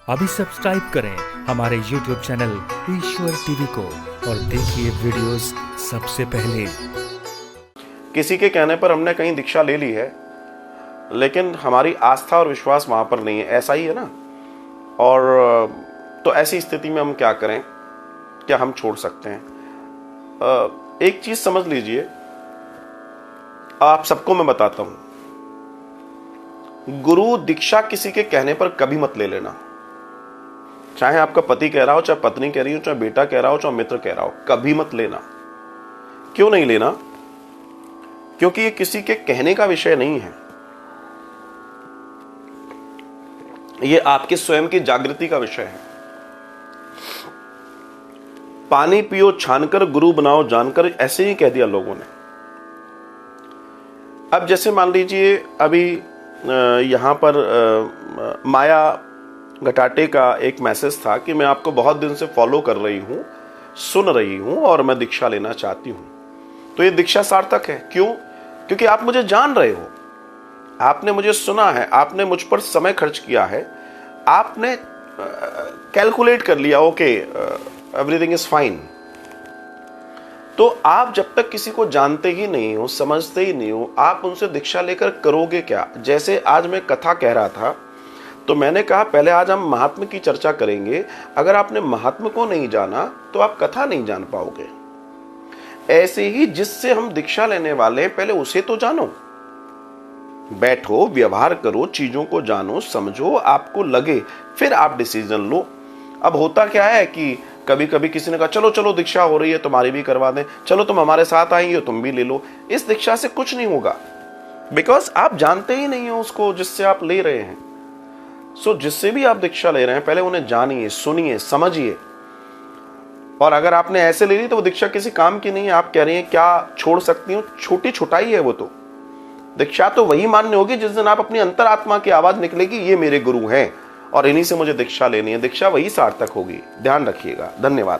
अभी सब्सक्राइब करें हमारे YouTube चैनल ईश्वर टीवी को और देखिए वीडियोस सबसे पहले। किसी के कहने पर हमने कहीं दीक्षा ले ली है, लेकिन हमारी आस्था और विश्वास वहां पर नहीं है, ऐसा ही है ना। और तो ऐसी स्थिति में हम क्या करें, क्या हम छोड़ सकते हैं? एक चीज समझ लीजिए, आप सबको मैं बताता हूं, गुरु दीक्षा किसी के कहने पर कभी मत ले लेना। चाहे आपका पति कह रहा हो, चाहे पत्नी कह रही हो, चाहे बेटा कह रहा हो, चाहे मित्र कह रहा हो, कभी मत लेना। क्यों नहीं लेना? क्योंकि ये किसी के कहने का विषय नहीं है, ये आपके स्वयं की जागृति का विषय है। पानी पियो छानकर, गुरु बनाओ जानकर, ऐसे ही कह दिया लोगों ने। अब जैसे मान लीजिए अभी यहां पर माया गटाटे का एक मैसेज था कि मैं आपको बहुत दिन से फॉलो कर रही हूं, सुन रही हूं और मैं दीक्षा लेना चाहती हूं। तो ये दीक्षा सार्थक है। क्यों? क्योंकि आप मुझे जान रहे हो, आपने मुझे सुना है, आपने मुझ पर समय खर्च किया है, आपने कैलकुलेट कर लिया, ओके एवरीथिंग इज फाइन। तो आप जब तक किसी को जानते ही नहीं हो, समझते ही नहीं हो, आप उनसे दीक्षा लेकर करोगे क्या? जैसे आज मैं कथा कह रहा था, तो मैंने कहा पहले आज हम महात्मा की चर्चा करेंगे। अगर आपने महात्मा को नहीं जाना तो आप कथा नहीं जान पाओगे। ऐसे ही जिससे हम दीक्षा लेने वाले हैं, पहले उसे तो जानो, बैठो, व्यवहार करो, चीजों को जानो, समझो, आपको लगे, फिर आप डिसीजन लो। अब होता क्या है कि कभी कभी किसी ने कहा चलो चलो दीक्षा हो रही है, तुम्हारी भी करवा दें, चलो तुम हमारे साथ आएंगे हो, तुम भी ले लो। इस दीक्षा से कुछ नहीं होगा, बिकॉज आप जानते ही नहीं हो उसको जिससे आप ले रहे हैं। सो जिससे भी आप दीक्षा ले रहे हैं, पहले उन्हें जानिए, सुनिए, समझिए। और अगर आपने ऐसे ले ली तो वो दीक्षा किसी काम की नहीं है। आप कह रही हैं क्या छोड़ सकती हूँ, छोटी छुटाई है वो। तो दीक्षा तो वही मान्य होगी जिस दिन आप अपनी अंतरात्मा की आवाज निकलेगी, ये मेरे गुरु हैं और इन्हीं से मुझे दीक्षा लेनी है। दीक्षा वही सार्थक होगी। ध्यान रखिएगा। धन्यवाद।